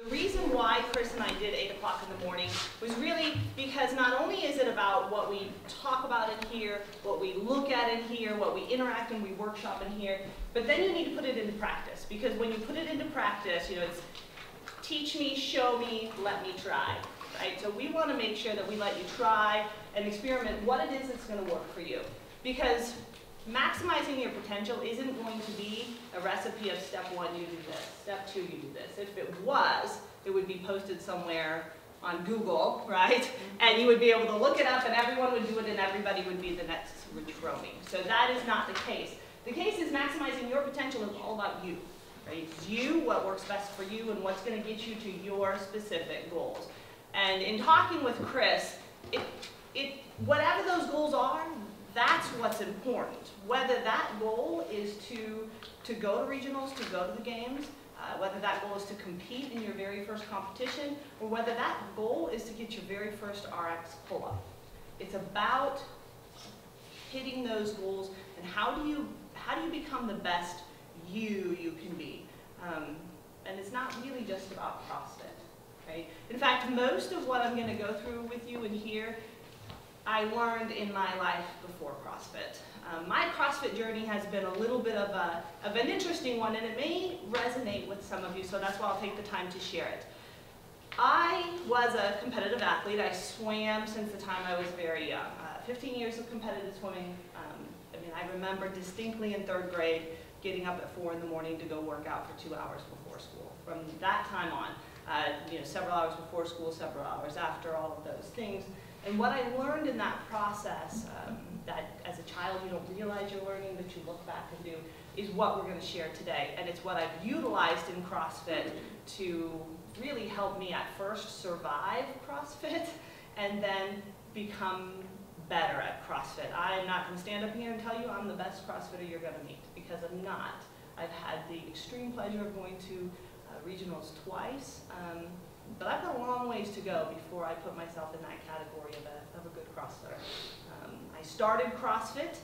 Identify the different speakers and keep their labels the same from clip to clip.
Speaker 1: The reason why Chris and I did 8 o'clock in the morning was really because not only is it about what we talk about in here, what we look at in here, what we interact and we workshop in here, but then you need to put it into practice. Because when you put it into practice, you know, it's teach me, show me, let me try. Right? So we want to make sure that we let you try and experiment what it is that's going to work for you. Because maximizing your potential isn't going to be a recipe of step 1, you do this, step 2, you do this. If it was, it would be posted somewhere on Google, right? And you would be able to look it up and everyone would do it and everybody would be the next Rich Romy. So that is not the case. The case is maximizing your potential is all about you, right? It's you, what works best for you, and what's going to get you to your specific goals. And in talking with Chris, whatever those goals are, that's what's important. Whether that goal is to go to regionals, to go to the games, whether that goal is to compete in your very first competition, or whether that goal is to get your very first RX pull-up. It's about hitting those goals and how do you become the best you can be. And it's not really just about CrossFit, right? In fact, most of what I'm going to go through with you in here I learned in my life before CrossFit. My CrossFit journey has been a little bit of an interesting one, and it may resonate with some of you, so that's why I'll take the time to share it. I was a competitive athlete. I swam since the time I was very young. 15 years of competitive swimming. I mean, I remember distinctly in 3rd grade getting up at 4 in the morning to go work out for 2 hours before school. From that time on, you know, several hours before school, several hours after, all of those things. And what I learned in that process, that as a child you don't realize you're learning, that you look back and do, is what we're going to share today. And it's what I've utilized in CrossFit to really help me at first survive CrossFit and then become better at CrossFit. I'm not going to stand up here and tell you I'm the best CrossFitter you're going to meet, because I'm not. I've had the extreme pleasure of going to regionals twice. But I've got a long ways to go before I put myself in that category of a good CrossFitter. I started CrossFit,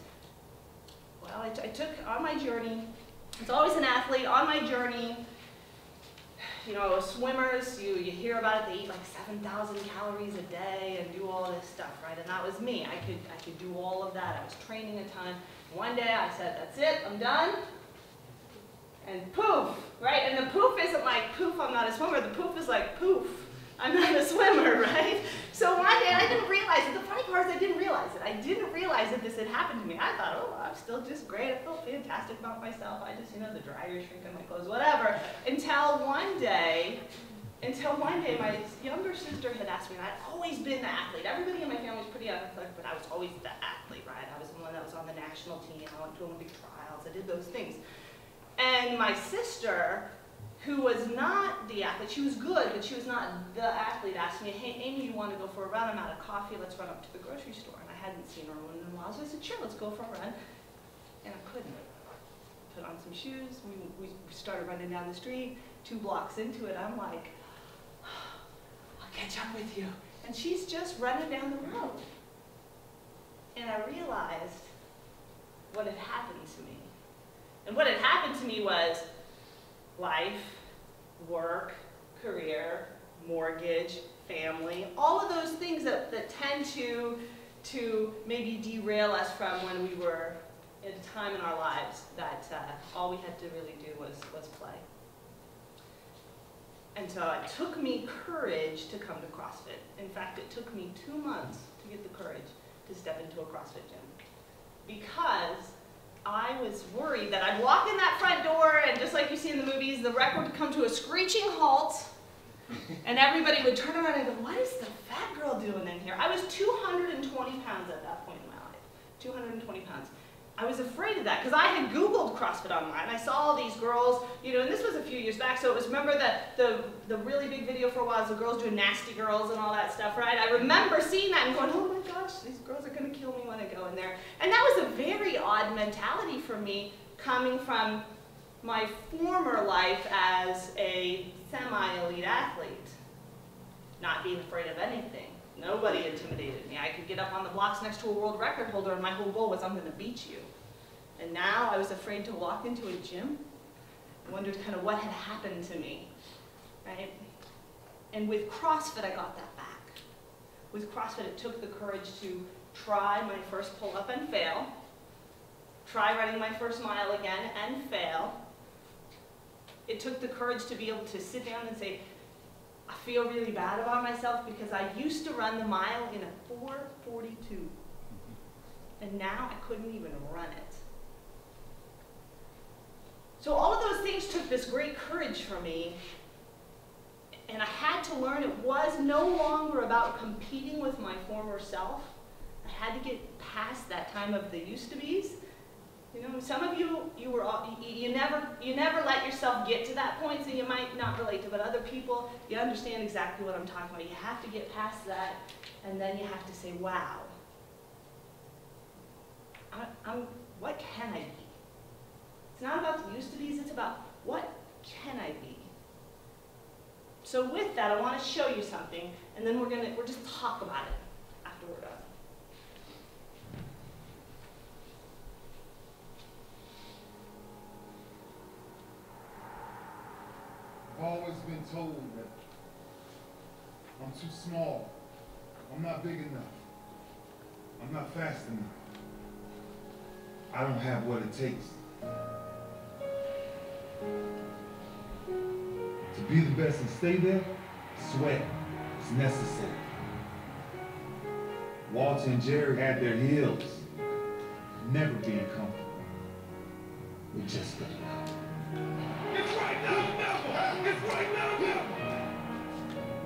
Speaker 1: well, I took on my journey, it's always an athlete, on my journey, you know, swimmers, you hear about it, they eat like 7,000 calories a day and do all this stuff, right? And that was me. I could do all of that. I was training a ton. One day I said, that's it, I'm done. And poof, right? And the poof isn't like, poof, I'm not a swimmer. The poof is like, poof, I'm not a swimmer, right? So one day I didn't realize it. The funny part is I didn't realize it. I didn't realize that this had happened to me. I thought, oh, I'm still just great. I feel fantastic about myself. I just, you know, the dryer shrinking my clothes, whatever. Until one day my younger sister had asked me, and I'd always been the athlete. Everybody in my family was pretty athletic, but I was always the athlete, right? I was the one that was on the national team. I went to Olympic trials. I did those things. And my sister, who was not the athlete, she was good, but she was not the athlete, asked me, hey, Amy, you want to go for a run? I'm out of coffee. Let's run up to the grocery store. And I hadn't seen her in a while, so I said, sure, let's go for a run. And I couldn't. Put on some shoes. We started running down the street. 2 blocks into it, I'm like, I'll catch up with you. And she's just running down the road. And I realized what had happened to me. And what had happened to me was life, work, career, mortgage, family, all of those things that tend to maybe derail us from when we were at a time in our lives that all we had to really do was play. And so it took me courage to come to CrossFit. In fact, it took me 2 months to get the courage to step into a CrossFit gym. Because I was worried that I'd walk in that front door and just like you see in the movies, the rec would come to a screeching halt and everybody would turn around and go, what is the fat girl doing in here? I was 220 pounds at that point in my life, 220 pounds. I was afraid of that because I had Googled CrossFit online. I saw all these girls, you know, and this was a few years back, so it was, remember the really big video for a while was the girls doing Nasty Girls and all that stuff, right? I remember seeing that and going, oh my gosh, these girls are going to kill me when I go in there. And that was a very odd mentality for me coming from my former life as a semi-elite athlete, not being afraid of anything. Nobody intimidated me. I could get up on the blocks next to a world record holder and my whole goal was I'm going to beat you. And now I was afraid to walk into a gym. I wondered kind of what had happened to me, right? And with CrossFit, I got that back. With CrossFit, it took the courage to try my first pull-up and fail, try running my first mile again and fail. It took the courage to be able to sit down and say, I feel really bad about myself because I used to run the mile in a 4:42. And now I couldn't even run it. So all of those things took this great courage for me. And I had to learn it was no longer about competing with my former self. I had to get past that time of the used-to-be's. You know, some of you, you never let yourself get to that point, so you might not relate to, but other people, you understand exactly what I'm talking about. You have to get past that, and then you have to say, wow, what can I be? It's not about the used-to-be's, it's about what can I be? So with that, I want to show you something, and then we'll just talk about it after we're done.
Speaker 2: I've always been told that I'm too small, I'm not big enough, I'm not fast enough, I don't have what it takes. To be the best and stay there, sweat is necessary. Walter and Jerry had their heels, never being comfortable with just good luck. It's right now, never! It's right now, never!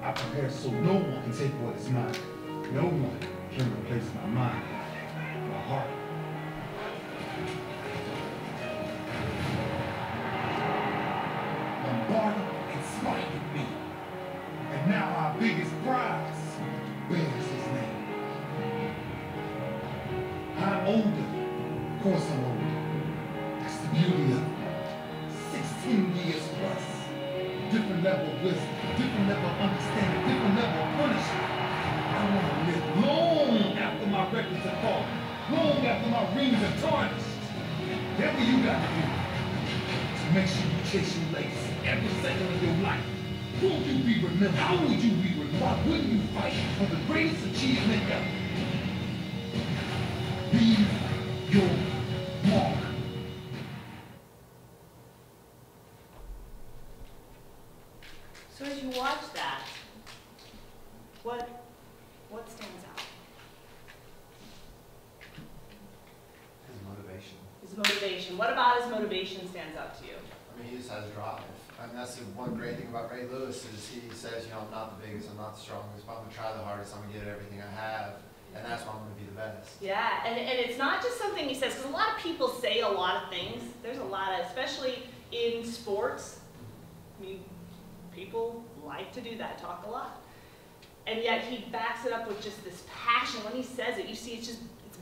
Speaker 2: I prepare so no one can take what is mine. No one can replace my mind, my heart. Bombarded and smited me. And now our biggest prize bears his name. I'm older. Of course I'm older. That's the beauty of it. 16 years plus. Different level of wisdom, different level of understanding, different level of punishment. I want to live long after my records are called, long after my rings are tarnished. Whatever you got to do to make sure you chase your legacy every second of your life. Will you be remembered? How would you be remembered? Why wouldn't you fight for the greatest achievement ever? Leave your mark.
Speaker 1: So as you watch that, what stands out?
Speaker 3: His motivation.
Speaker 1: His motivation. What about his motivation stands out to you?
Speaker 3: I mean, he just has drive. And that's the one great thing about Ray Lewis is he says, you know, I'm not the biggest, I'm not the strongest, but I'm going to try the hardest, I'm going to give it everything I have, and that's why I'm going to be the best.
Speaker 1: Yeah, and it's not just something he says, because a lot of people say a lot of things. There's a lot of, especially in sports, I mean, people like to do that, talk a lot. And yet he backs it up with just this passion. When he says it, you see it's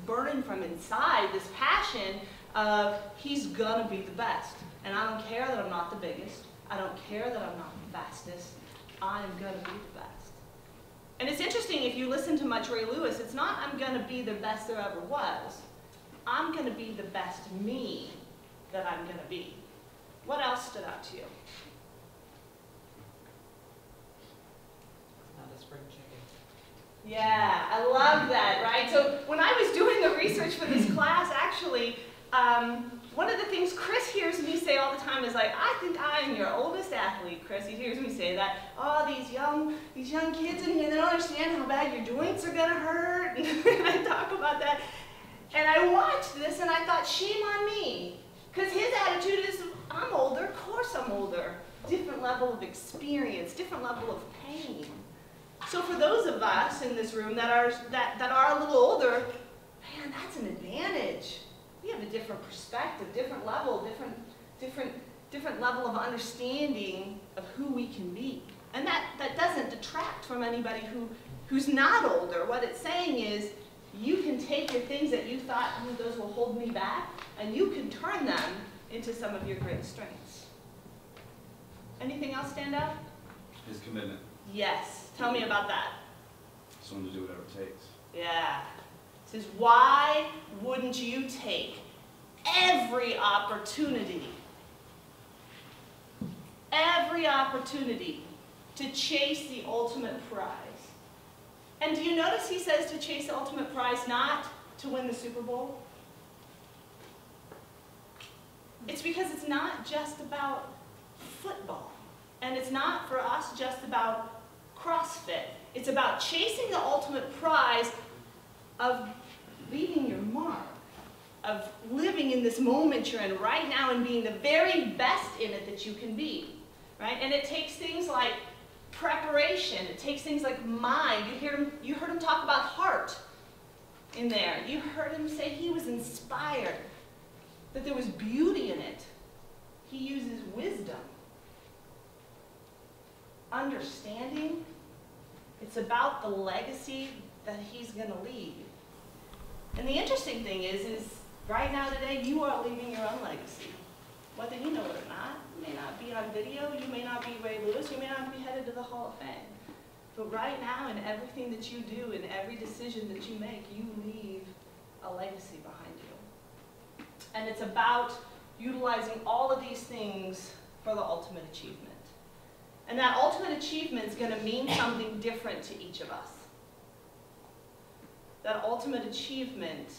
Speaker 1: burning from inside, this passion of he's gonna be the best. And I don't care that I'm not the biggest. I don't care that I'm not the fastest. I am gonna be the best. And it's interesting, if you listen to much Ray Lewis, it's not I'm gonna be the best there ever was. I'm gonna be the best me that I'm gonna be. What else stood out to you?
Speaker 4: Spring chicken.
Speaker 1: Yeah, I love that, right? So when I was doing the research for this class, actually, one of the things Chris hears me say all the time is like, I think I am your oldest athlete, Chris. He hears me say that. Oh, these young kids in here, they don't understand how bad your joints are gonna hurt. And I talk about that. And I watched this and I thought, shame on me. Because his attitude is, I'm older, of course I'm older. Different level of experience, different level of pain. So for those of us in this room that are a little older, man, that's an advantage. We have a different perspective, different level, different level of understanding of who we can be. And that doesn't detract from anybody who's not older. What it's saying is you can take your things that you thought, oh, those will hold me back, and you can turn them into some of your great strengths. Anything else stand out?
Speaker 5: His commitment.
Speaker 1: Yes. Tell me about that.
Speaker 5: Someone to do whatever it takes.
Speaker 1: Yeah. It says, why wouldn't you take every opportunity to chase the ultimate prize. And do you notice he says to chase the ultimate prize, not to win the Super Bowl? It's because it's not just about football. And it's not for us just about CrossFit. It's about chasing the ultimate prize of leaving your mark, of living in this moment you're in right now and being the very best in it that you can be, right? And it takes things like preparation. It takes things like mind. You heard him talk about heart in there. You heard him say he was inspired, that there was beauty in it. He uses wisdom, understanding. It's about the legacy that he's going to leave. And the interesting thing is right now today, you are leaving your own legacy. Whether you know it or not. You may not be on video, you may not be Ray Lewis, you may not be headed to the Hall of Fame. But right now, in everything that you do, in every decision that you make, you leave a legacy behind you. And it's about utilizing all of these things for the ultimate achievement. And that ultimate achievement is going to mean something different to each of us. That ultimate achievement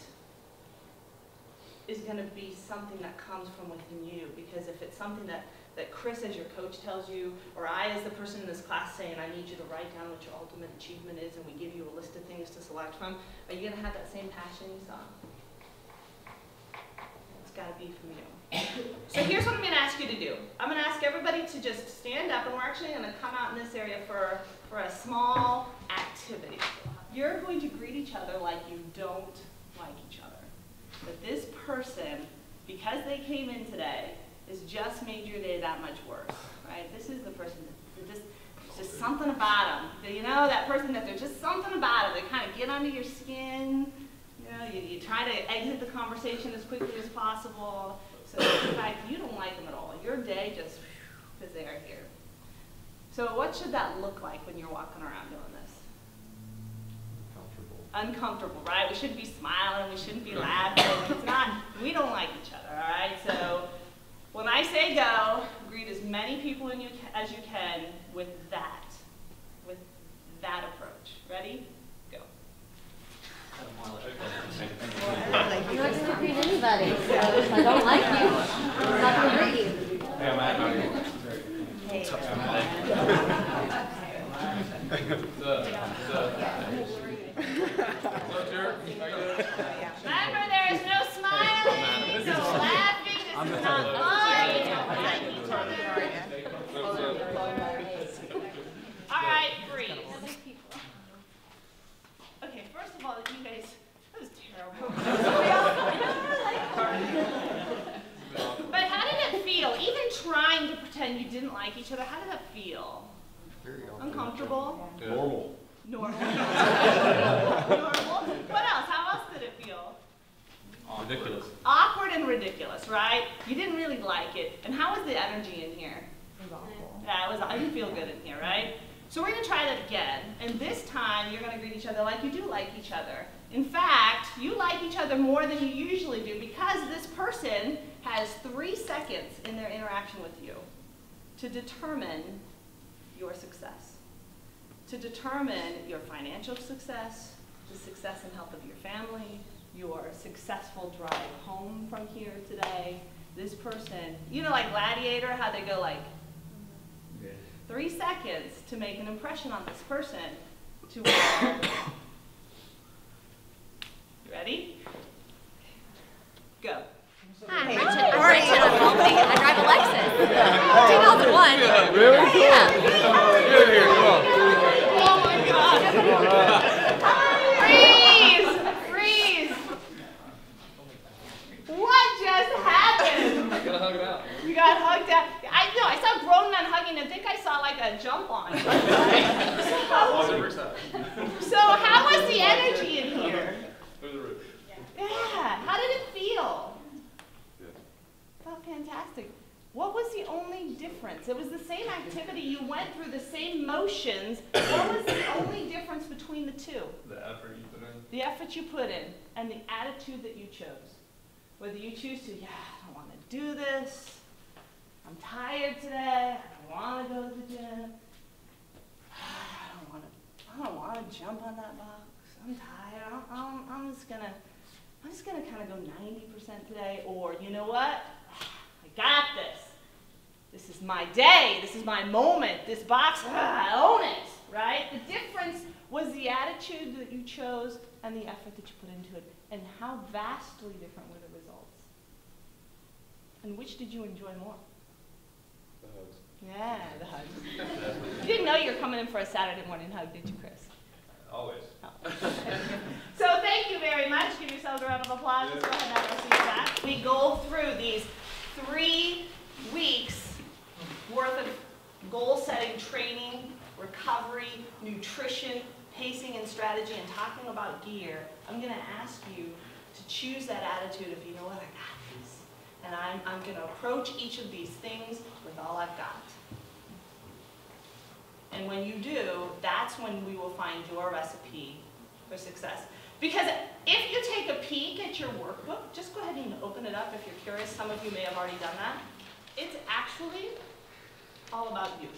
Speaker 1: is going to be something that comes from within you. Because if it's something that Chris as your coach tells you, or I as the person in this class saying, I need you to write down what your ultimate achievement is, and we give you a list of things to select from, are you going to have that same passion you saw? It's got to be from you. So here's what I'm going to ask you to do. I'm going to ask everybody to just stand up, and we're actually going to come out in this area for a small activity. You're going to greet each other like you don't like each other. But this person, because they came in today, has just made your day that much worse, right? This is the person that there's just something about them. You know, that person that there's just something about it. They kind of get under your skin. You know, you try to exit the conversation as quickly as possible. So in fact, you don't like them at all. Your day just, because they are here. So what should that look like when you're walking around doing this? Uncomfortable, right? We shouldn't be smiling, we shouldn't be laughing. It's not, we don't like each other, all right? So when I say go, greet as many people as you can with that approach. Ready? Go.
Speaker 4: You're not going to greet anybody, so if I don't like you, I'm not going to greet you.
Speaker 5: Hey, I'm at you.
Speaker 1: Remember, there is no smiling, no laughing. This is not fun. You don't like each other. All right, freeze. Okay, first of all, you guys, that was terrible. But how did it feel? Even trying to pretend you didn't like each other, how did that feel? Uncomfortable?
Speaker 5: Normal.
Speaker 1: Normal. Normal. What else? How else did it feel?
Speaker 5: Ridiculous.
Speaker 1: Awkward and ridiculous, right? You didn't really like it. And how was the energy in here? It was awful. Yeah, I didn't feel good in here, right? So we're going to try that again. And this time, you're going to greet each other like you do like each other. In fact, you like each other more than you usually do because this person has 3 seconds in their interaction with you to determine your success, to determine your financial success, the success and health of your family, your successful drive home from here today. This person, you know, like Gladiator, how they go like 3 seconds to make an impression on this person to where, you ready? Go.
Speaker 4: Hi, I'm Rachel. I drive a Lexus. 2001.
Speaker 5: Yeah, really?
Speaker 4: Yeah.
Speaker 5: Get in here, come on.
Speaker 1: Oh my God. Freeze! Freeze! What just happened?
Speaker 5: Gotta hug it out.
Speaker 1: You got hugged out. I know, I saw grown men hugging and think I saw like a jump on. So how was the energy in here? Yeah, how did it feel? Felt fantastic. What was the only difference? It was the same activity. You went through the same motions. What was the only difference between the two?
Speaker 5: The effort you put in.
Speaker 1: The effort you put in and the attitude that you chose. Whether you choose to, yeah, I don't want to do this. I'm tired today. I don't want to go to the gym. jump on that box. I'm tired. I'm just gonna kind of go 90% today. Or you know what? I got this. This is my day. This is my moment. This box, I own it. Right? The difference was the attitude that you chose and the effort that you put into it, and how vastly different were the results. And which did you enjoy more?
Speaker 5: The hugs.
Speaker 1: Yeah, the hugs. You didn't know you were coming in for a Saturday morning hug, did you, Chris?
Speaker 5: Always.
Speaker 1: Oh. So thank you very much. Give yourselves a round of applause. Let's go ahead and have our seats back. We go through these 3 weeks worth of goal-setting training, recovery, nutrition, pacing and strategy, and talking about gear. I'm going to ask you to choose that attitude of, you know what, I got this. And I'm going to approach each of these things with all I've got. And when you do, that's when we will find your recipe for success. Because if you take a peek at your workbook, just go ahead and open it up if you're curious. Some of you may have already done that. It's actually all about you.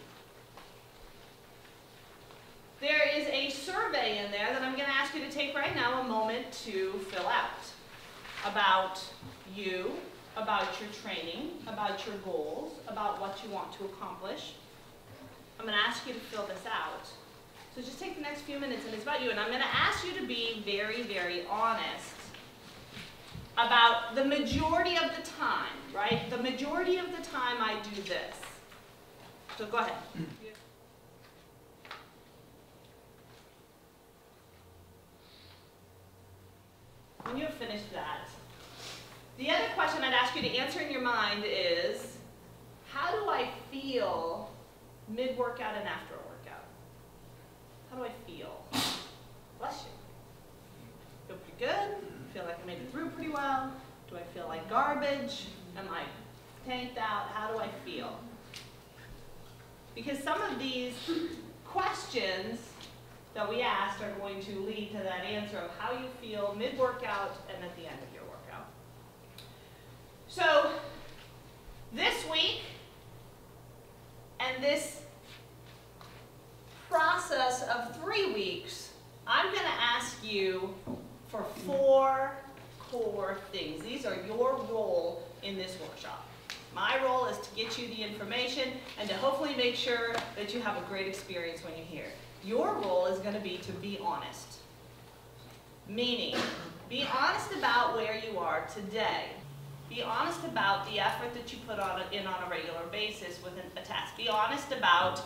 Speaker 1: There is a survey in there that I'm going to ask you to take right now a moment to fill out about you, about your training, about your goals, about what you want to accomplish. I'm going to ask you to fill this out. So just take the next few minutes, and it's about you. And I'm going to ask you to be very, very honest about the majority of the time, right? The majority of the time I do this. So go ahead. When you have finished that, the other question I'd ask you to answer in your mind is, how do I feel mid-workout and after a workout? How do I feel? Bless you. Feel pretty good? Feel like I made it through pretty well? Do I feel like garbage? Am I tanked out? How do I feel? Because some of these questions that we asked are going to lead to that answer of how you feel mid-workout and at the end of your workout. So this week and this process of 3 weeks, I'm going to ask you for 4 core things. These are your role in this workshop. My role is to get you the information and to hopefully make sure that you have a great experience when you're here. Your role is going to be honest. Meaning, be honest about where you are today. Be honest about the effort that you put in on a regular basis with a task. Be honest about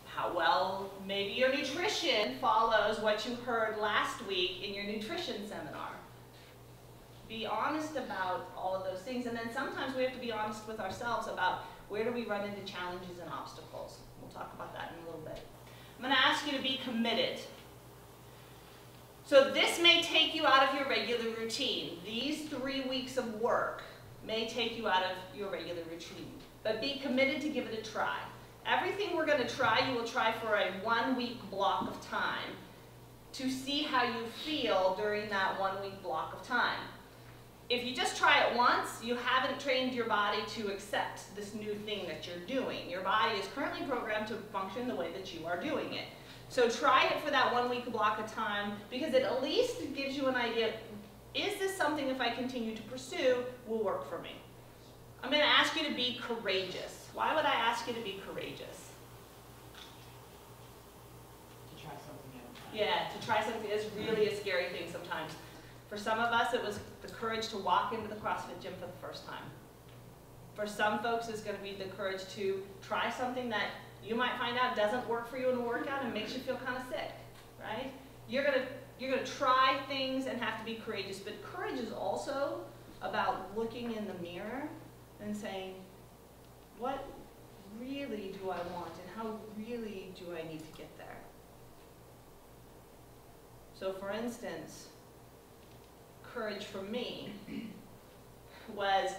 Speaker 1: how well maybe your nutrition follows what you heard last week in your nutrition seminar. Be honest about all of those things. And then sometimes we have to be honest with ourselves about where do we run into challenges and obstacles. We'll talk about that in a little bit. I'm going to ask you to be committed. So this may take you out of your regular routine. These 3 weeks of work may take you out of your regular routine. But be committed to give it a try. Everything we're going to try, you will try for a 1-week block of time to see how you feel during that 1-week block of time. If you just try it once, you haven't trained your body to accept this new thing that you're doing. Your body is currently programmed to function the way that you are doing it. So try it for that 1-week block of time, because it at least gives you an idea, is this something, if I continue to pursue, will work for me? I'm going to ask you to be courageous. Why would I ask you to be courageous?
Speaker 6: To try something else.
Speaker 1: Yeah, to try something is really a scary thing sometimes. For some of us, it was the courage to walk into the CrossFit gym for the first time. For some folks, it's going to be the courage to try something that you might find out doesn't work for you in a workout and makes you feel kind of sick, right? You're gonna try things and have to be courageous, but courage is also about looking in the mirror and saying, what really do I want and how really do I need to get there? So for instance, courage for me was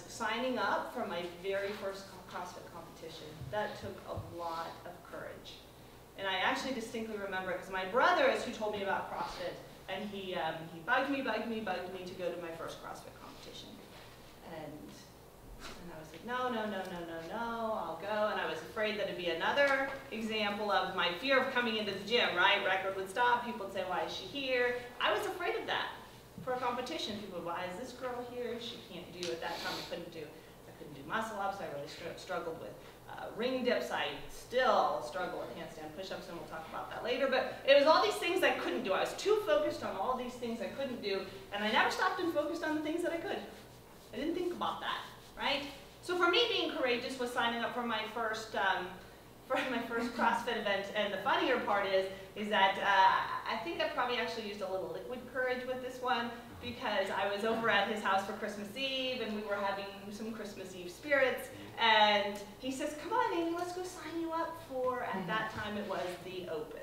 Speaker 1: signing up for my very first CrossFit competition. That took a lot of courage. And I actually distinctly remember it because my brother is who told me about CrossFit, and he bugged me to go to my first CrossFit competition. And And I was like, no, no, no, no, no, no, I'll go. And I was afraid that it'd be another example of my fear of coming into the gym, right? Record would stop, people would say, why is she here? I was afraid of that. For a competition, people would, why is this girl here? She can't do, at that time I couldn't do muscle ups. I really struggled with ring dips. I still struggle with handstand push-ups, and we'll talk about that later. But it was all these things I couldn't do. I was too focused on all these things I couldn't do, and I never stopped and focused on the things that I could. I didn't think about that, right? So for me, being courageous was signing up for my first CrossFit event. And the funnier part is that I think I probably actually used a little liquid courage with this one, because I was over at his house for Christmas Eve, and we were having some Christmas Eve spirits, and he says, come on, Amy, let's go sign you up for, at that time it was the Open,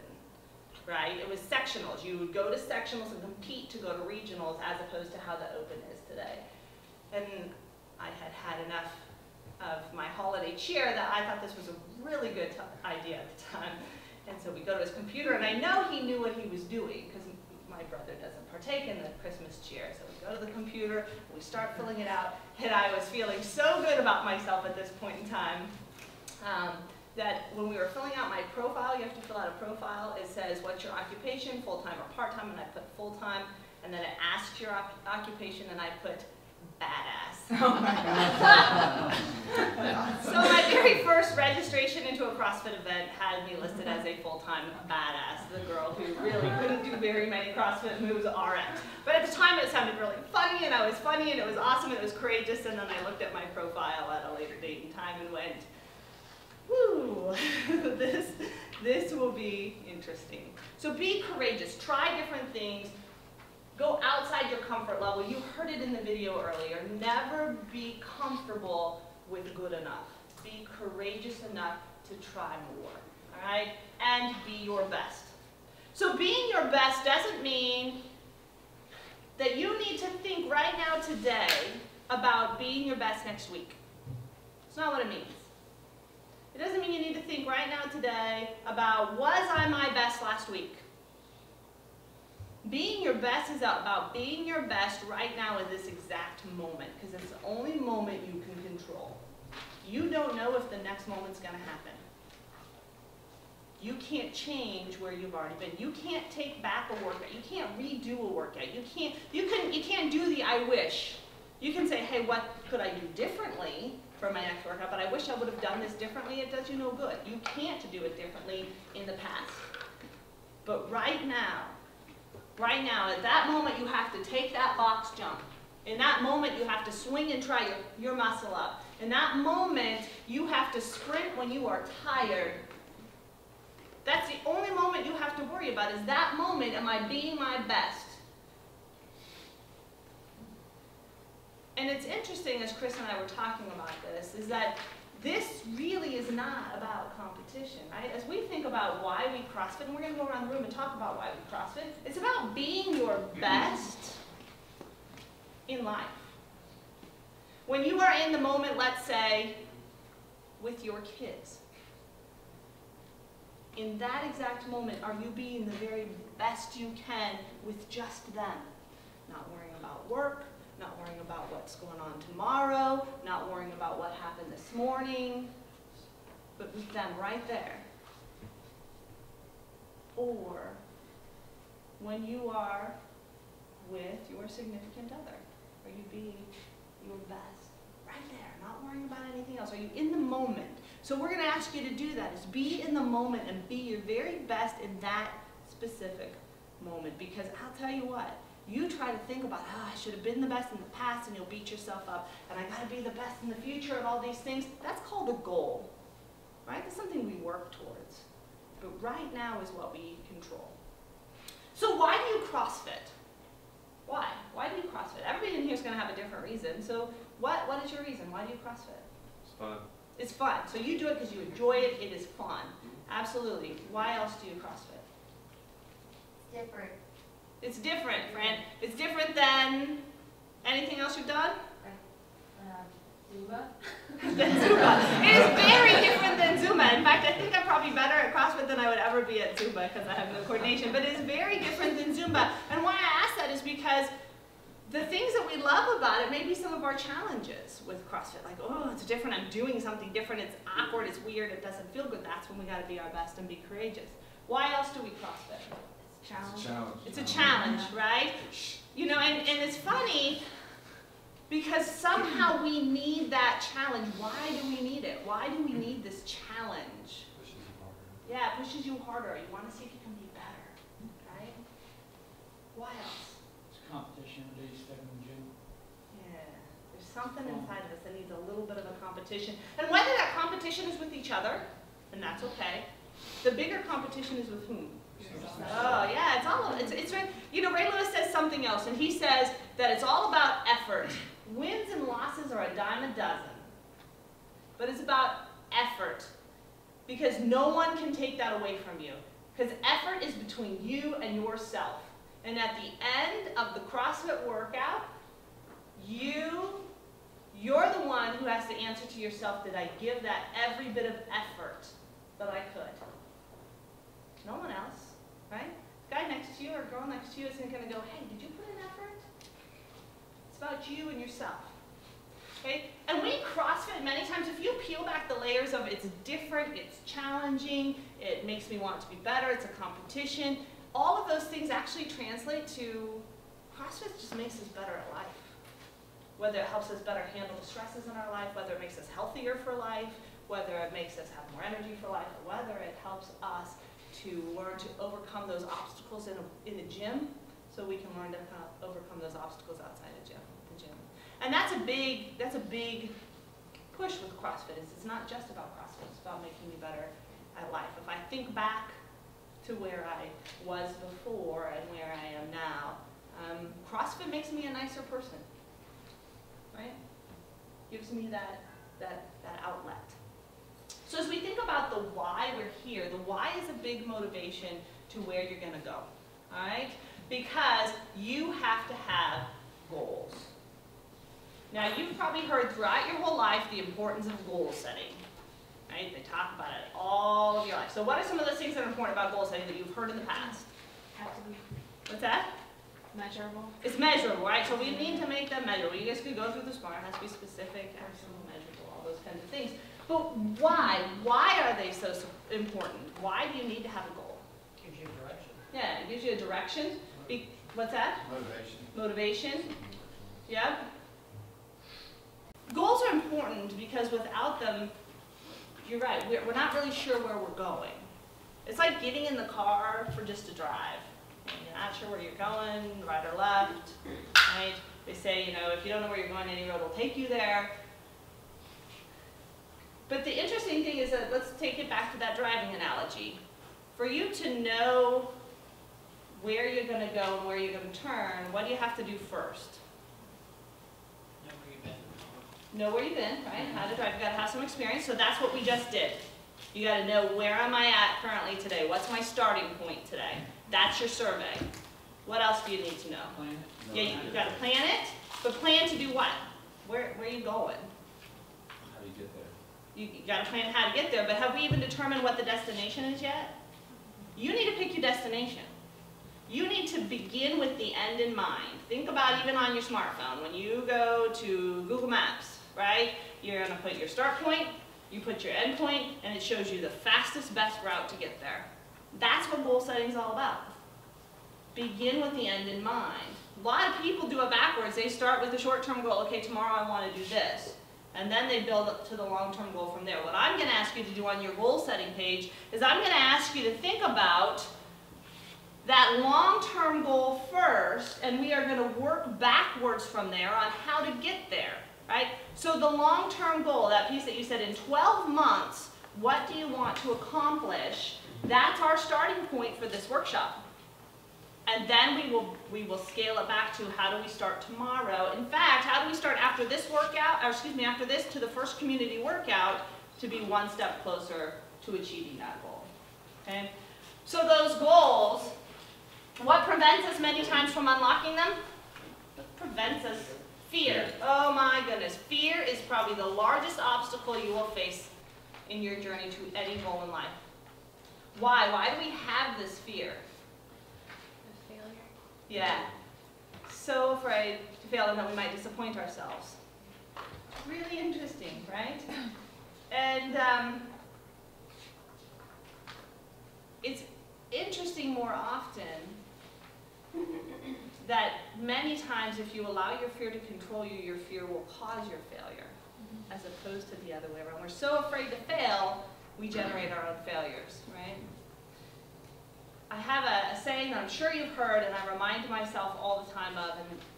Speaker 1: right? It was sectionals. You would go to sectionals and compete to go to regionals, as opposed to how the Open is today. And I had had enough of my holiday cheer that I thought this was a really good idea at the time. And so we go to his computer, and I know he knew what he was doing, because my brother doesn't partake in the Christmas cheer. So we go to the computer, we start filling it out, and I was feeling so good about myself at this point in time that when we were filling out my profile, you have to fill out a profile. It says, what's your occupation, full-time or part-time, and I put full-time, and then it asks your occupation, and I put badass.
Speaker 6: Oh my God.
Speaker 1: So my very first registration into a CrossFit event had me listed as a full-time badass, the girl who really couldn't do very many CrossFit moves RX. But at the time it sounded really funny, and I was funny, and it was awesome, and it was courageous, and then I looked at my profile at a later date and time and went, whoo, this will be interesting. So be courageous, try different things. Go outside your comfort level. You heard it in the video earlier. Never be comfortable with good enough. Be courageous enough to try more, all right? And be your best. So being your best doesn't mean that you need to think right now today about being your best next week. It's not what it means. It doesn't mean you need to think right now today about, was I my best last week? Being your best is about being your best right now in this exact moment, because it's the only moment you can control. You don't know if the next moment's going to happen. You can't change where you've already been. You can't take back a workout. You can't redo a workout. You can't do the I wish. You can say, hey, what could I do differently for my next workout? But I wish I would have done this differently. It does you no good. You can't do it differently in the past. But right now, at that moment, you have to take that box jump. In that moment, you have to swing and try your muscle up. In that moment, you have to sprint when you are tired. That's the only moment you have to worry about, is that moment, am I being my best? And it's interesting, as Chris and I were talking about this, is that this really is not about competition, right? As we think about why we CrossFit, and we're going to go around the room and talk about why we CrossFit, it's about being your best in life. When you are in the moment, let's say, with your kids, in that exact moment, are you being the very best you can with just them? Not worrying about work, not worrying about what's going on tomorrow, not worrying about what happened this morning, but with them right there. Or when you are with your significant other, are you being your best? Right there, not worrying about anything else. Are you in the moment? So we're going to ask you to do that, is be in the moment and be your very best in that specific moment. Because I'll tell you what, you try to think about, I should have been the best in the past, and you'll beat yourself up, and I got to be the best in the future and all these things. That's called a goal, right? That's something we work towards. But right now is what we control. So why do you CrossFit? Why? Why do you CrossFit? Everybody in here is going to have a different reason. So what is your reason? Why do you CrossFit?
Speaker 5: It's fun.
Speaker 1: It's fun. So you do it because you enjoy it. It is fun. Absolutely. Why else do you CrossFit?
Speaker 4: It's different.
Speaker 1: It's different, Fran. It's different than anything else you've done?
Speaker 4: Zumba.
Speaker 1: Than Zumba. It is very different than Zumba. In fact, I think I'm probably better at CrossFit than I would ever be at Zumba because I have no coordination. But it is very different than Zumba. And why I ask that is because the things that we love about it may be some of our challenges with CrossFit. Like, oh, it's different, I'm doing something different, it's awkward, it's weird, it doesn't feel good. That's when we gotta be our best and be courageous. Why else do we CrossFit?
Speaker 6: It's a challenge.
Speaker 1: It's a challenge, right? You know, and it's funny because somehow we need that challenge. Why do we need it? Why do we need this challenge?
Speaker 3: Pushes you harder.
Speaker 1: Yeah, it pushes you harder. You want to see if you can be better, right? Why else?
Speaker 6: It's competition every day, step in the gym.
Speaker 1: Yeah, there's something inside of us that needs a little bit of a competition. And whether that competition is with each other, and that's okay, the bigger competition is with whom? Oh, yeah, it's all, it's you know, Ray Lewis says something else, and he says that it's all about effort. Wins and losses are a dime a dozen. But it's about effort, because no one can take that away from you. Because effort is between you and yourself. And at the end of the CrossFit workout, you're the one who has to answer to yourself, did I give that every bit of effort that I could? No one else, right? The guy next to you or girl next to you isn't going to go, hey, did you put in effort? It's about you and yourself. Okay? And we CrossFit many times, if you peel back the layers of it's different, it's challenging, it makes me want to be better, it's a competition, all of those things actually translate to CrossFit just makes us better at life. Whether it helps us better handle the stresses in our life, whether it makes us healthier for life, whether it makes us have more energy for life, or whether it helps us to learn to overcome those obstacles in a gym, so we can learn to overcome those obstacles outside the gym. And that's a big push with CrossFit. It's not just about CrossFit, it's about making me better at life. If I think back to where I was before and where I am now, CrossFit makes me a nicer person, right? Gives me that outlet. So as we think about the why we're here, the why is a big motivation to where you're going to go, all right? Because you have to have goals. Now, you've probably heard throughout your whole life the importance of goal setting, right? They talk about it all of your life. So what are some of those things that are important about goal setting that you've heard in the past?
Speaker 7: Have to be
Speaker 1: What's that?
Speaker 7: measurable.
Speaker 1: It's measurable, right? So we need to make them measurable. You guys could go through the SMART. It has to be specific, actionable, measurable, all those kinds of things. But why? Why are they so important? Why do you need to have a goal?
Speaker 6: Gives you direction.
Speaker 1: Yeah, it gives you a direction. What's that?
Speaker 3: Motivation.
Speaker 1: Motivation. Yeah. Goals are important because without them, you're right, we're not really sure where we're going. It's like getting in the car for just a drive. You're not sure where you're going, right or left, right? They say, you know, if you don't know where you're going, any road will take you there. But the interesting thing is that, let's take it back to that driving analogy. For you to know where you're going to go and where you're going to turn, what do you have to do first?
Speaker 6: Know where you've been.
Speaker 1: Know where you've been, right? How to drive. You've got to have some experience. So that's what we just did. You got to know, where am I at currently today? What's my starting point today? That's your survey. What else do you need to know?
Speaker 6: Plan it.
Speaker 1: Yeah, you've got to plan it, but plan to do what? Where are you going?
Speaker 5: How do you get there?
Speaker 1: You got to plan how to get there, but have we even determined what the destination is yet? You need to pick your destination. You need to begin with the end in mind. Think about even on your smartphone. When you go to Google Maps, right? You're going to put your start point, you put your end point, and it shows you the fastest, best route to get there. That's what goal setting is all about. Begin with the end in mind. A lot of people do it backwards. They start with a short-term goal. Okay, tomorrow I want to do this. And then they build up to the long-term goal from there. What I'm going to ask you to do on your goal-setting page is I'm going to ask you to think about that long-term goal first, and we are going to work backwards from there on how to get there, right? So the long-term goal, that piece that you said in 12 months, what do you want to accomplish? That's our starting point for this workshop. And then we will scale it back to how do we start tomorrow. In fact, how do we start after this workout, or excuse me, after this to the first community workout to be one step closer to achieving that goal. Okay? So those goals, what prevents us many times from unlocking them? What prevents us? Fear. Oh my goodness. Fear is probably the largest obstacle you will face in your journey to any goal in life. Why? Why do we have this fear?
Speaker 7: Failure.
Speaker 1: Yeah. so afraid to fail and that we might disappoint ourselves. Really interesting, right? And it's interesting more often that many times if you allow your fear to control you, your fear will cause your failure, as opposed to the other way around. We're so afraid to fail, we generate our own failures, right? I have a saying that I'm sure you've heard, and I remind myself all the time of,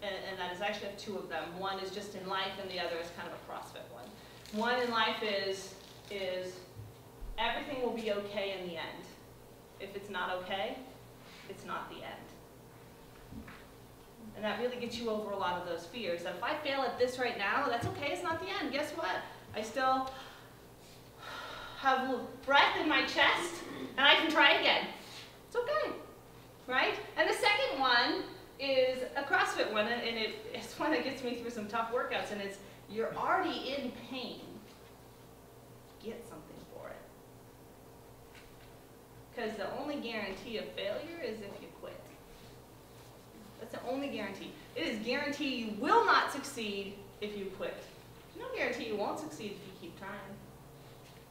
Speaker 1: and that is actually I have two of them. One is just in life, and the other is kind of a CrossFit one. One in life is everything will be okay in the end. If it's not okay, it's not the end. And that really gets you over a lot of those fears. That if I fail at this right now, that's okay, it's not the end. Guess what? I still have breath in my chest, and I can try again. It's okay, right? And the second one is a CrossFit one, and it's one that gets me through some tough workouts, and it's you're already in pain. Get something for it. Because the only guarantee of failure is if you quit. That's the only guarantee. It is guaranteed you will not succeed if you quit. There's no guarantee you won't succeed if you keep trying.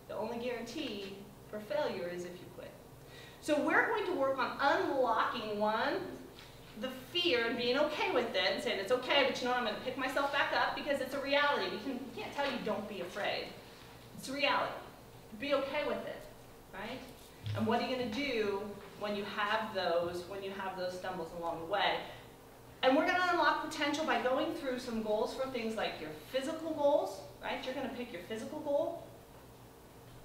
Speaker 1: The only guarantee for failure is if you quit. So we're going to work on unlocking the fear and being okay with it and saying it's okay, but you know what, I'm going to pick myself back up because it's a reality. We can't tell you don't be afraid. It's a reality. Be okay with it, right? And what are you going to do when you have those stumbles along the way? And we're going to unlock potential by going through some goals for things like your physical goals, right? You're going to pick your physical goal.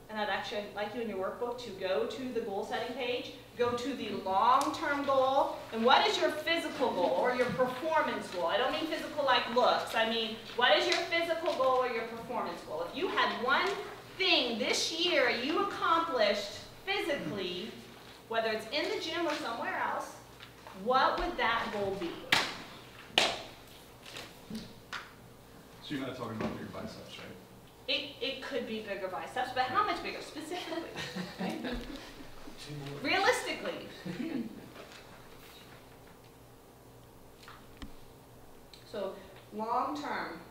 Speaker 1: And I'd actually like you in your workbook to go to the goal setting page, go to the long-term goal, and what is your physical goal or your performance goal? I don't mean physical like looks, I mean what is your physical goal or your performance goal? If you had one thing this year you accomplished physically, whether it's in the gym or somewhere else, what would that goal be?
Speaker 5: So you're not talking about your biceps, right?
Speaker 1: It could be bigger biceps, but how much bigger specifically? Right? Realistically. So long term.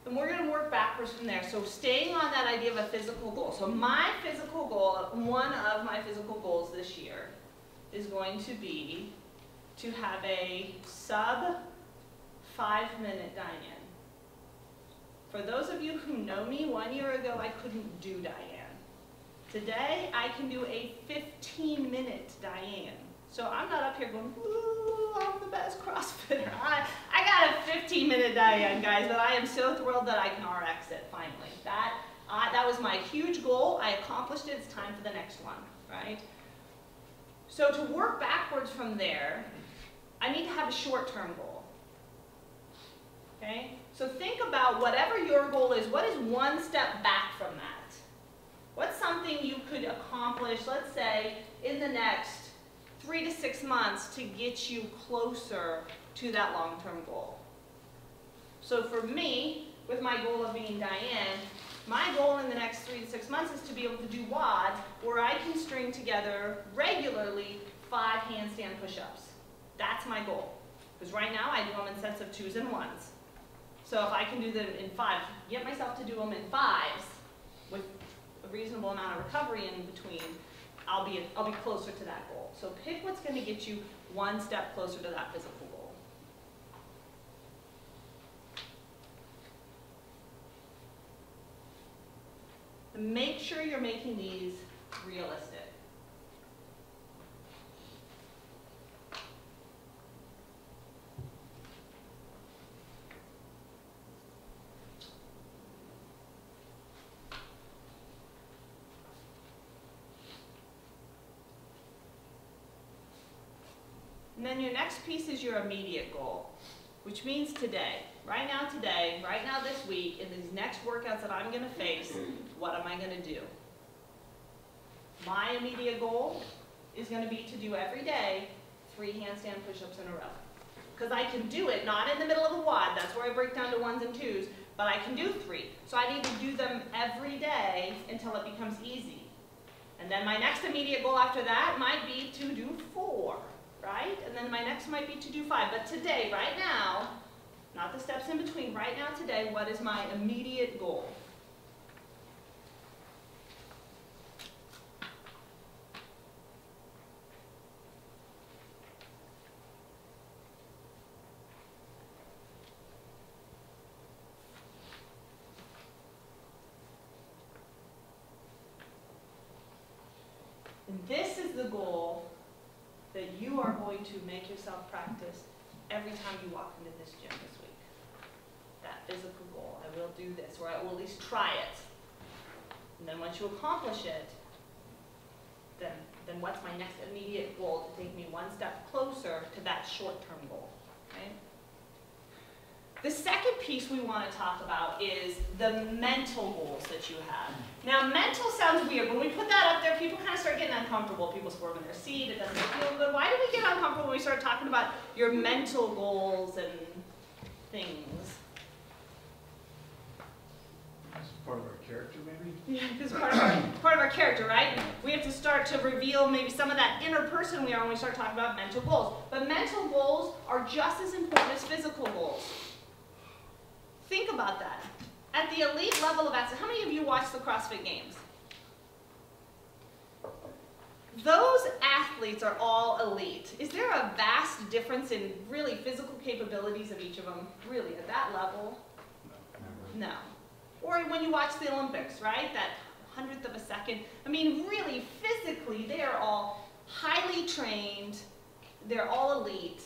Speaker 1: And we're going to work backwards from there. So staying on that idea of a physical goal. So my physical goal, one of my physical goals this year is going to be to have a sub 5-minute dine-in. For those of you who know me, 1 year ago I couldn't do dine-in. Today I can do a 15-minute dine-in. So I'm not up here going, ooh, I'm the best CrossFitter. I got a 15-minute dine-in, guys, but I am so thrilled that I can RX it finally. That was my huge goal. I accomplished it. It's time for the next one, right? So to work backwards from there, I need to have a short-term goal. Okay? So think about whatever your goal is, what is one step back from that? What's something you could accomplish, let's say, in the next 3 to 6 months to get you closer to that long-term goal? So for me, with my goal of being Diane, my goal in the next 3 to 6 months is to be able to do WOD where I can string together regularly 5 handstand push-ups. That's my goal. Because right now I do them in sets of 2s and 1s. So if I can do them in 5, get myself to do them in 5s with a reasonable amount of recovery in between, I'll be closer to that goal. So pick what's going to get you one step closer to that physical goal. And make sure you're making these realistic. And then your next piece is your immediate goal, which means today, right now this week, in these next workouts that I'm gonna face, what am I gonna do? My immediate goal is gonna be to do every day 3 handstand push-ups in a row. Because I can do it, not in the middle of a WOD, that's where I break down to 1s and 2s, but I can do 3. So I need to do them every day until it becomes easy. And then my next immediate goal after that might be to do 4, right? And then my next might be to do 5. But today, right now, not the steps in between, right now today, what is my immediate goal? And this is the goal that you are going to make yourself practice every time you walk into this gym this week. That physical goal. I will do this, or I will at least try it. And then once you accomplish it, then what's my next immediate goal to take me one step closer to that short-term goal, okay? The second piece we want to talk about is the mental goals that you have. Now, mental sounds weird. When we put that up there, people kind of start getting uncomfortable. People squirm in their seat. It doesn't feel good. Why do we get uncomfortable when we start talking about your mental goals and things?
Speaker 5: That's part of our character, maybe?
Speaker 1: Yeah, because part of our character, right? We have to start to reveal maybe some of that inner person we are when we start talking about mental goals. But mental goals are just as important as physical goals. Think about that. At the elite level of athletes, how many of you watch the CrossFit Games? Those athletes are all elite. Is there a vast difference in really physical capabilities of each of them? Really, at that level? No. Or when you watch the Olympics, right? That 100th of a second. I mean, really, physically, they are all highly trained. They're all elite.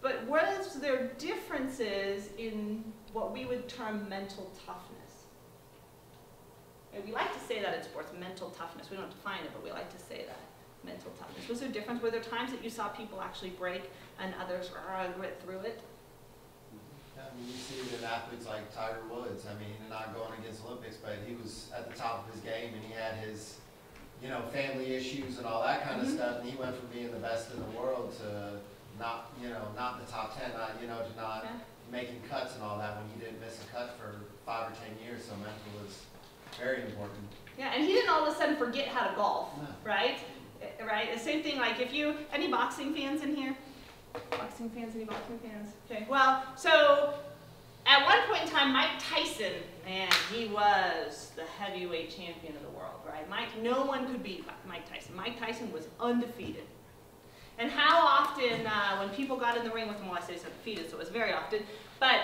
Speaker 1: But what is their differences in what we would term mental toughness? And we like to say that in sports, mental toughness. We don't define it, but we like to say that, mental toughness. Was there a difference? Were there times that you saw people actually break and others grit through it?
Speaker 3: Yeah, I mean, you see it in athletes like Tiger Woods. I mean, not going against Olympics, but he was at the top of his game, and he had his, you know, family issues and all that kind of stuff, and he went from being the best in the world to not, you know, not in the top 10, not, you know, to not making cuts and all that when he didn't miss a cut for 5 or 10 years. So mental was very important. Yeah,
Speaker 1: and he didn't all of a sudden forget how to golf,
Speaker 3: No.
Speaker 1: right? Right. The same thing. Like if you, any boxing fans in here? Boxing fans? Any boxing fans? Okay. Well, so at one point in time, Mike Tyson, man, he was the heavyweight champion of the world, right? No one could beat Mike Tyson. Mike Tyson was undefeated. And how often, when people got in the ring with him, well, I say it's undefeated, so it was very often, but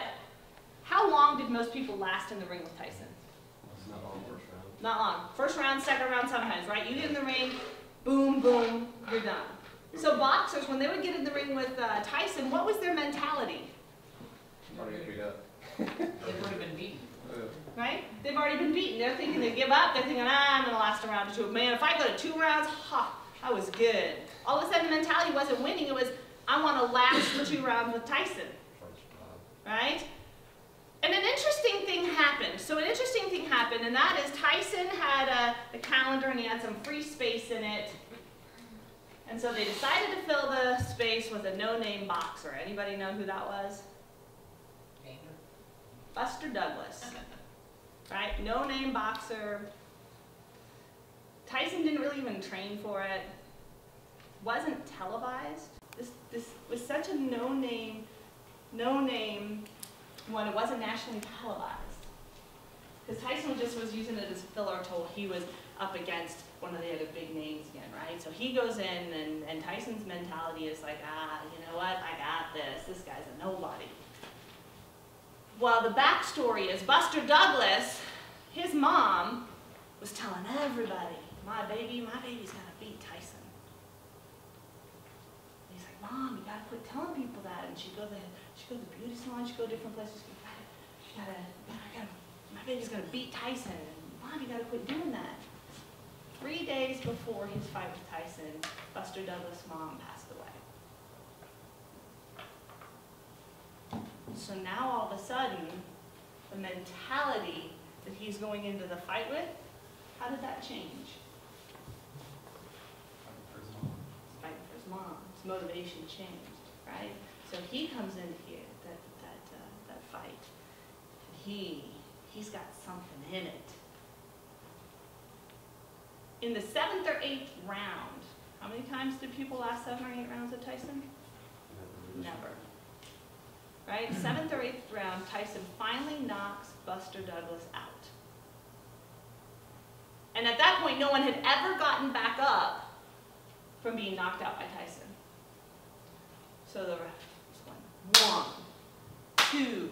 Speaker 1: how long did most people last in the ring with Tyson?
Speaker 3: Not long, first round.
Speaker 1: Not long. First round, second round sometimes, right? You get in the ring, boom, boom, you're done. So boxers, when they would get in the ring with Tyson, what was their mentality?
Speaker 6: They've already been beaten.
Speaker 1: Right? They've already been beaten. They're thinking they give up. They're thinking, I'm going to last a round or two. Man, if I go to 2 rounds, I was good. All of a sudden, the mentality wasn't winning. It was, I want to last the 2 rounds with Tyson. Right? And an interesting thing happened. So an interesting thing happened, and that is Tyson had a calendar, and he had some free space in it. And so they decided to fill the space with a no-name boxer. Anybody know who that was? Buster Douglas. Right? No-name boxer. Tyson didn't really even train for it. Wasn't televised. This was such a no-name when it wasn't nationally televised. Because Tyson just was using it as filler until he was up against one of the other big names again, right? So he goes in, and Tyson's mentality is like, you know what, I got this. This guy's a nobody. Well, the backstory is Buster Douglas, his mom, was telling everybody, my baby's gonna beat Tyson. And he's like, Mom, you gotta quit telling people that. And she'd go to the beauty salon, she'd go to different places. My baby's gonna beat Tyson. And, Mom, you gotta quit doing that. 3 days before his fight with Tyson, Buster Douglas' mom passed away. So now all of a sudden, the mentality that he's going into the fight with, how did that change? Fighting for his mom. His motivation changed, right? So he comes in here, that fight, and he's got something in it. In the 7th or 8th round, how many times did people last 7 or 8 rounds of Tyson? Never. Right? 7th or 8th round, Tyson finally knocks Buster Douglas out. And at that point, no one had ever gotten back up from being knocked out by Tyson. So the ref was going 1, 2,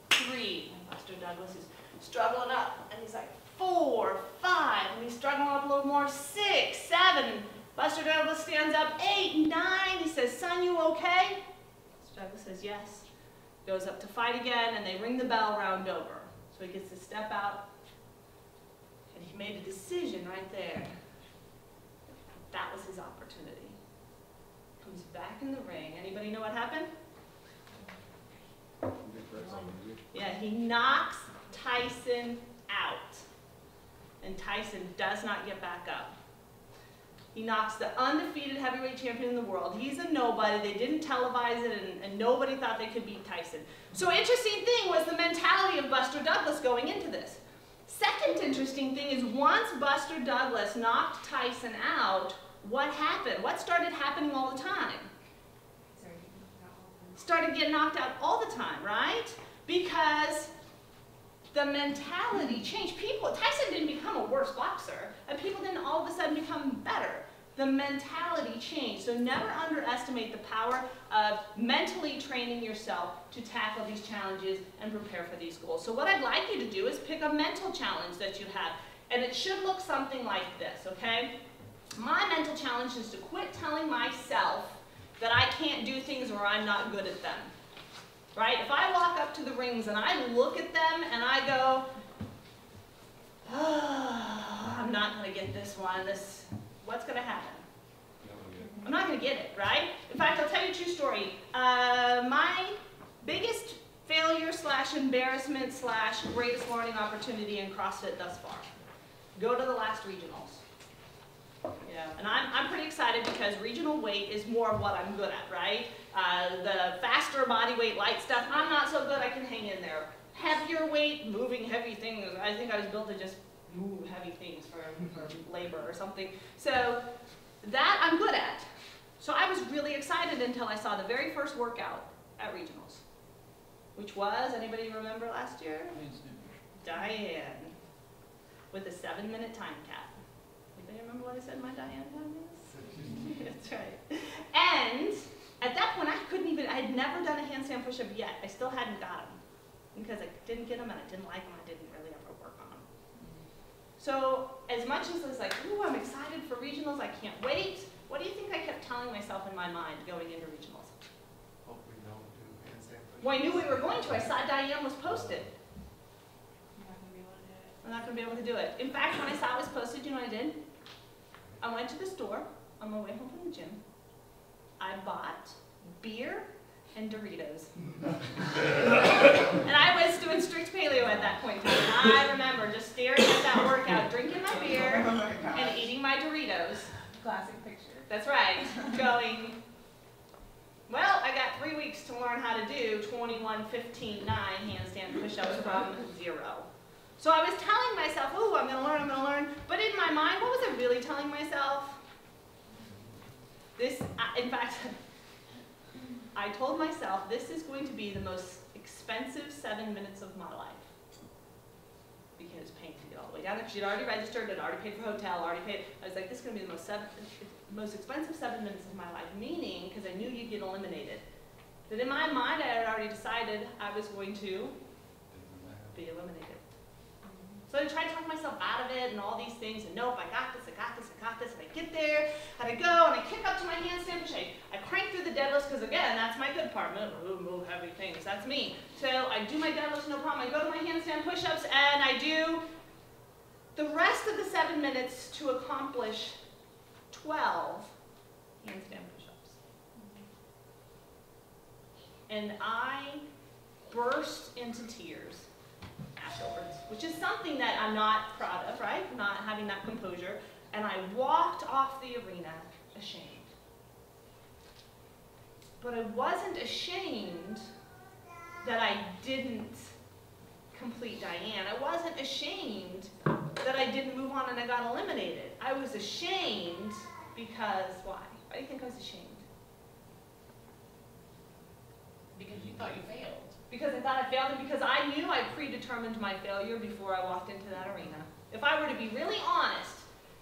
Speaker 1: 3, and Buster Douglas is struggling up, and he's like 4, 5, and he's struggling up a little more, 6, 7. Buster Douglas stands up, 8, 9. He says, "Son, you okay?" Buster Douglas says, "Yes." Goes up to fight again, and they ring the bell round over. So he gets to step out, and he made a decision right there. That was his opportunity. Comes back in the ring. Anybody know what happened? Yeah, he knocks Tyson out. And Tyson does not get back up. He knocks the undefeated heavyweight champion in the world. He's a nobody. They didn't televise it, and nobody thought they could beat Tyson. So interesting thing was the mentality of Buster Douglas going into this. Second interesting thing is once Buster Douglas knocked Tyson out, what happened? What started happening all the time? Started getting knocked out all the time, right? Because the mentality changed. Tyson didn't become a worse boxer, and people didn't all of a sudden become better. The mentality changed. So never underestimate the power of mentally training yourself to tackle these challenges and prepare for these goals. So what I'd like you to do is pick a mental challenge that you have, and it should look something like this, okay? My mental challenge is to quit telling myself that I can't do things or I'm not good at them. Right? If I walk up to the rings and I look at them and I go, oh, I'm not going to get this one, what's going to happen? I'm not going to get it, right? In fact, I'll tell you a true story. My biggest failure / embarrassment / greatest learning opportunity in CrossFit thus far. Go to the last regionals. Yeah, and I'm pretty excited because regional weight is more of what I'm good at, right? The faster body weight, light stuff, I'm not so good, I can hang in there. Heavier weight, moving heavy things, I think I was built to just move heavy things for labor or something. So that I'm good at. So I was really excited until I saw the very first workout at regionals, which was, anybody remember last year? Diane, with a 7-minute time cap. Anybody remember what I said my Diane time is? That's right. And at that point, I had never done a handstand push-up yet. I still hadn't got them because I didn't get them and I didn't like them. I didn't really ever work on them. So as much as I was like, ooh, I'm excited for regionals, I can't wait. What do you think I kept telling myself in my mind going into regionals?
Speaker 3: Hope we don't do handstand push-ups.
Speaker 1: Well, I knew we were going to. I saw Diane was posted.
Speaker 7: You're not going to be able to do it.
Speaker 1: I'm not going to be able to do it. In fact, when I saw it was posted, you know what I did? I went to the store on my way home from the gym. I bought beer and Doritos. And I was doing strict paleo at that point in time. I remember just staring at that workout, drinking my beer and eating my Doritos.
Speaker 7: Classic picture.
Speaker 1: That's right. Going, well, I got 3 weeks to learn how to do 21, 15, 9 handstand push-ups from 0. So I was telling myself, ooh, I'm going to learn. But in my mind, what was I really telling myself? In fact, I told myself this is going to be the most expensive 7 minutes of my life. Because it's paying to get all the way down there. She'd already registered, I'd already paid for hotel, already paid. I was like, this is going to be the most expensive 7 minutes of my life. Meaning, because I knew you'd get eliminated. That in my mind, I had already decided I was going to be eliminated. So I tried to talk myself out of it and all these things, and nope, I got this, I got this, I got this, and I get there, and I go, and I kick up to my handstand push. I crank through the deadlifts, because again, that's my good part, move heavy things, that's me. So I do my deadlifts, no problem, I go to my handstand push-ups, and I do the rest of the 7 minutes to accomplish 12 handstand push-ups. And I burst into tears afterwards, which is something that I'm not proud of, right? Not having that composure. And I walked off the arena ashamed. But I wasn't ashamed that I didn't complete Diane. I wasn't ashamed that I didn't move on and I got eliminated. I was ashamed because, why? Why do you think I was ashamed?
Speaker 6: Because you thought you failed.
Speaker 1: Because I thought I failed, and because I knew I predetermined my failure before I walked into that arena. If I were to be really honest,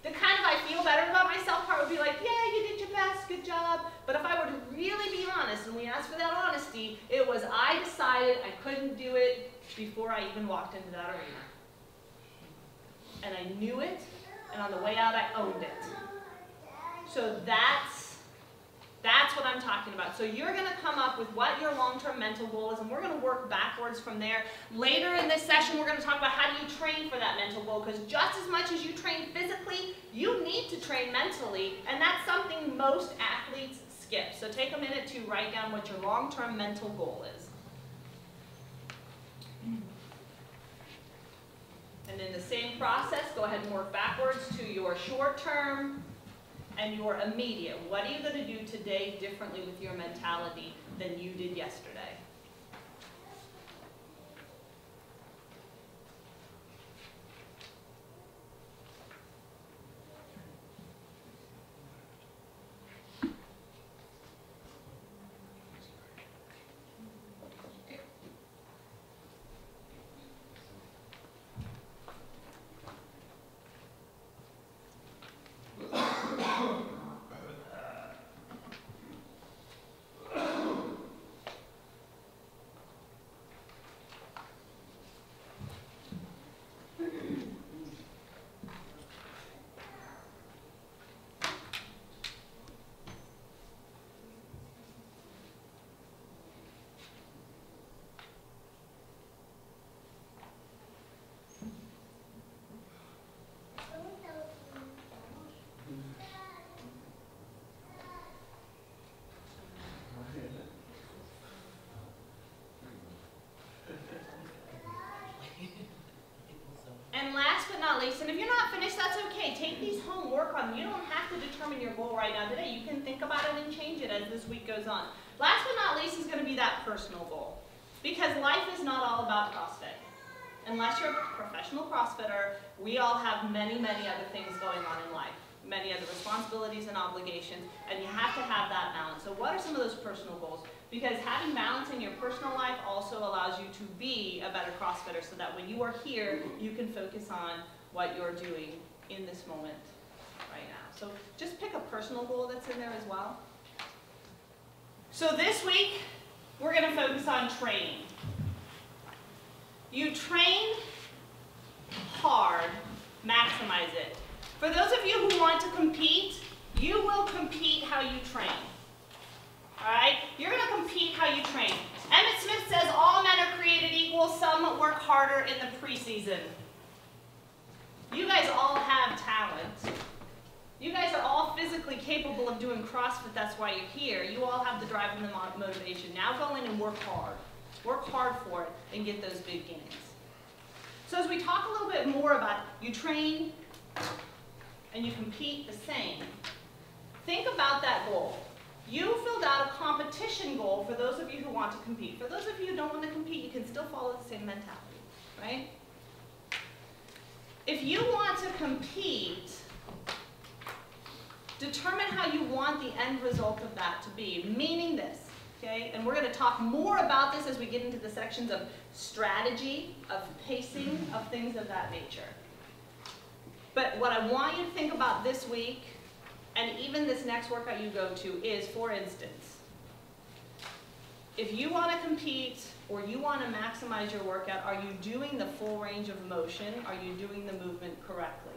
Speaker 1: the kind of I feel better about myself part would be like, yeah, you did your best, good job. But if I were to really be honest, and we asked for that honesty, it was I decided I couldn't do it before I even walked into that arena. And I knew it, and on the way out I owned it. So that's what I'm talking about. So you're going to come up with what your long-term mental goal is, and we're going to work backwards from there. Later in this session, we're going to talk about how do you train for that mental goal, because just as much as you train physically, you need to train mentally, and that's something most athletes skip. So take a minute to write down what your long-term mental goal is. And in the same process, go ahead and work backwards to your short-term and your immediate. What are you going to do today differently with your mentality than you did yesterday? And last but not least, and if you're not finished, that's okay. Take these home, work on them. You don't have to determine your goal right now today. You can think about it and change it as this week goes on. Last but not least is going to be that personal goal. Because life is not all about CrossFit. Unless you're a professional CrossFitter, we all have many, many other things going on in life. Many other responsibilities and obligations, and you have to have that balance. So what are some of those personal goals? Because having balance in your personal life also allows you to be a better CrossFitter, so that when you are here, you can focus on what you're doing in this moment right now. So just pick a personal goal that's in there as well. So this week, we're going to focus on training. You train hard, maximize it. For those of you who want to compete, you will compete how you train. All right? You're going to compete how you train. Emmett Smith says all men are created equal. Some work harder in the preseason. You guys all have talent. You guys are all physically capable of doing CrossFit. That's why you're here. You all have the drive and the motivation. Now go in and work hard. Work hard for it and get those big gains. So as we talk a little bit more about you train and you compete the same, think about that goal. You filled out a competition goal for those of you who want to compete. For those of you who don't want to compete, you can still follow the same mentality, right? If you want to compete, determine how you want the end result of that to be, meaning this, okay? And we're going to talk more about this as we get into the sections of strategy, of pacing, of things of that nature. But what I want you to think about this week, and even this next workout you go to, is, for instance, if you want to compete or you want to maximize your workout, are you doing the full range of motion? Are you doing the movement correctly?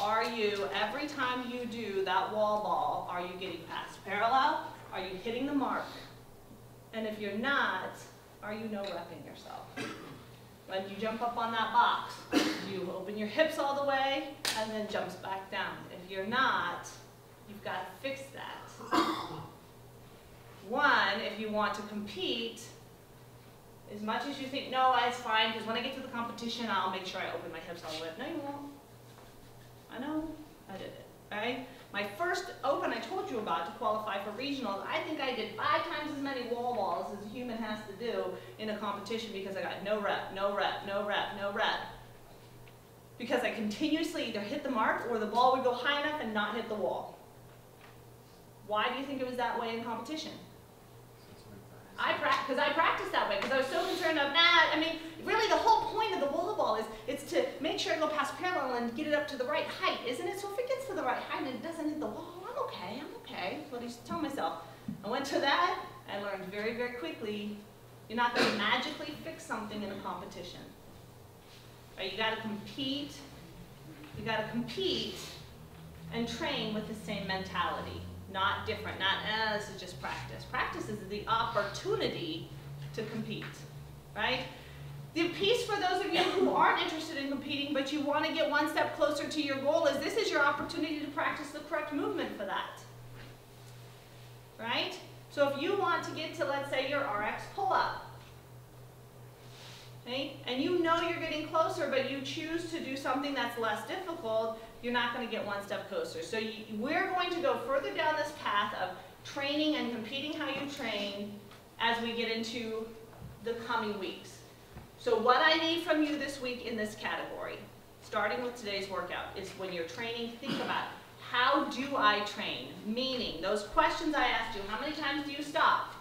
Speaker 1: Are you, every time you do that wall ball, are you getting past parallel? Are you hitting the mark? And if you're not, are you no-repping yourself? When you jump up on that box, you open your hips all the way and then jumps back down. If you're not, you've got to fix that. One, if you want to compete, As much as you think, no, it's fine, because when I get to the competition, I'll make sure I open my hips all the way up. No, you won't. I know, I did it, right? My first open I told you about to qualify for regionals, I think I did 5 times as many wall balls as a human has to do in a competition because I got no rep, no rep, no rep, no rep. Because I continuously either hit the mark or the ball would go high enough and not hit the wall. Why do you think it was that way in competition? Because I practiced that way, because I was so concerned of, I mean, really the whole point of the wall ball is it's to make sure I go past parallel and get it up to the right height, isn't it? So if it gets to the right height and it doesn't hit the wall, I'm okay, I'm okay. That's what I used to tell myself. I went to that, I learned very, very quickly, you're not going to magically fix something in a competition. Right? You got to compete and train with the same mentality. Not different, not, this is just practice. Practice is the opportunity to compete, right? The piece for those of you who aren't interested in competing, but you want to get one step closer to your goal is this is your opportunity to practice the correct movement for that, right? So if you want to get to, let's say, your RX pull-up, okay, and you know you're getting closer, but you choose to do something that's less difficult, you're not going to get one step closer. So we're going to go further down this path of training and competing how you train as we get into the coming weeks. So what I need from you this week in this category, starting with today's workout, is when you're training, think about how do I train? Meaning, those questions I asked you, how many times do you stop?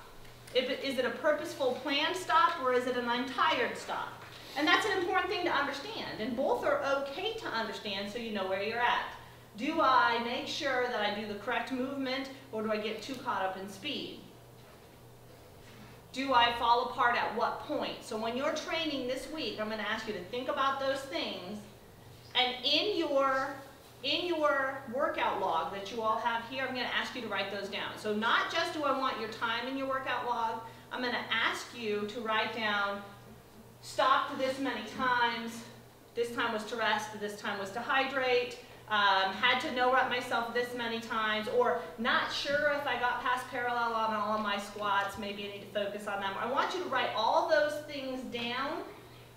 Speaker 1: Is it a purposeful planned stop or is it an untired stop? And that's an important thing to understand, and both are okay to understand so you know where you're at. Do I make sure that I do the correct movement, or do I get too caught up in speed? Do I fall apart at what point? So when you're training this week, I'm going to ask you to think about those things, and in your workout log that you all have here, I'm going to ask you to write those down. So not just do I want your time in your workout log, I'm going to ask you to write down stopped this many times, this time was to rest, this time was to hydrate, had to no rep myself this many times, or not sure if I got past parallel on all of my squats, maybe I need to focus on them. I want you to write all those things down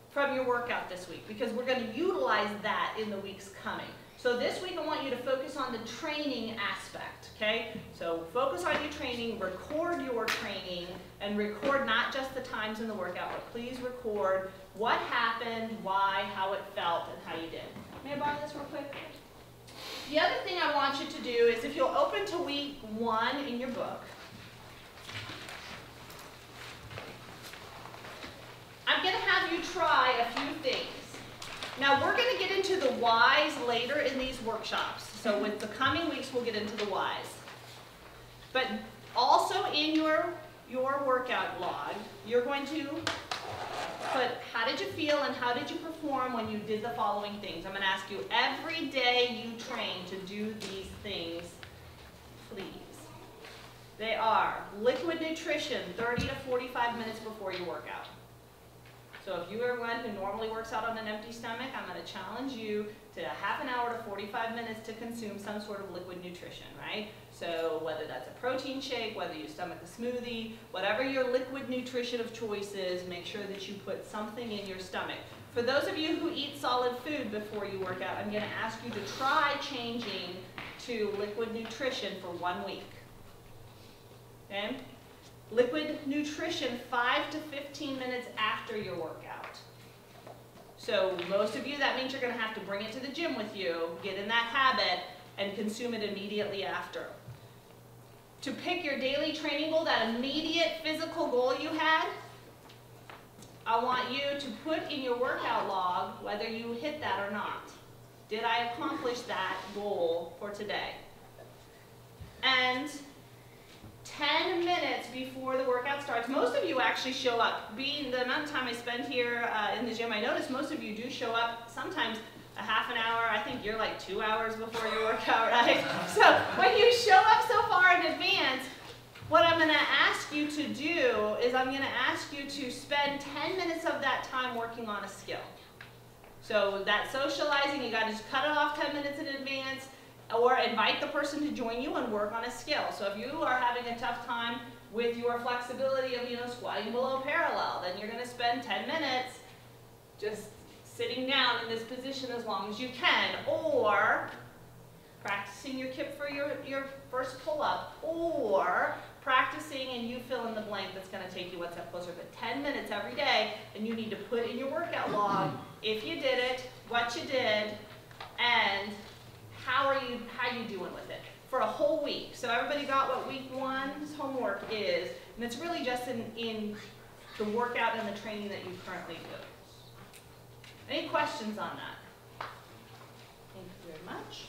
Speaker 1: from your workout this week because we're going to utilize that in the weeks coming. So this week I want you to focus on the training aspect, okay? So focus on your training, record your training, and record not just the times in the workout, but please record what happened, why, how it felt, and how you did. May I borrow this real quick? The other thing I want you to do is if you'll open to week 1 in your book, I'm going to have you try a few things. Now we're going to get into the whys later in these workshops. So with the coming weeks we'll get into the whys. But also in your workout log, you're going to put how did you feel and how did you perform when you did the following things. I'm going to ask you every day you train to do these things, please. They are liquid nutrition 30 to 45 minutes before your workout. So if you are one who normally works out on an empty stomach, I'm going to challenge you to half an hour to 45 minutes to consume some sort of liquid nutrition, right? So whether that's a protein shake, whether you stomach a smoothie, whatever your liquid nutrition of choice is, make sure that you put something in your stomach. For those of you who eat solid food before you work out, I'm going to ask you to try changing to liquid nutrition for 1 week. Okay? Liquid nutrition 5 to 15 minutes after your workout. So most of you, that means you're going to have to bring it to the gym with you, get in that habit, and consume it immediately after. To pick your daily training goal, that immediate physical goal you had, I want you to put in your workout log whether you hit that or not. Did I accomplish that goal for today? And 10 minutes before the workout starts, most of you actually show up. Being the amount of time I spend here in the gym, I notice most of you do show up sometimes a half an hour. I think you're like 2 hours before your workout, right? So when you show up so far in advance, what I'm going to ask you to do is I'm going to ask you to spend 10 minutes of that time working on a skill. So that socializing, you got to just cut it off 10 minutes in advance. or invite the person to join you and work on a skill. So if you are having a tough time with your flexibility of, squatting below parallel, then you're going to spend 10 minutes just sitting down in this position as long as you can, or practicing your kip for your first pull-up, or practicing and you fill in the blank that's going to take you one step closer. But 10 minutes every day, and you need to put in your workout log if you did it, what you did, and how you doing with it for a whole week. So everybody got what week 1's homework is, and it's really just in the workout and the training that you currently do. Any questions on that? Thank you very much.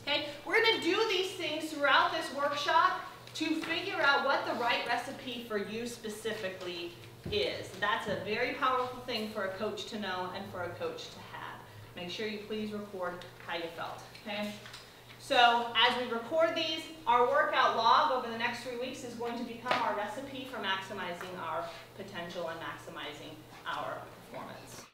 Speaker 1: Okay, we're going to do these things throughout this workshop to figure out what the right recipe for you specifically is. That's a very powerful thing for a coach to know and for a coach to have. Make sure you please record how you felt, okay? So as we record these, our workout log over the next 3 weeks is going to become our recipe for maximizing our potential and maximizing our performance.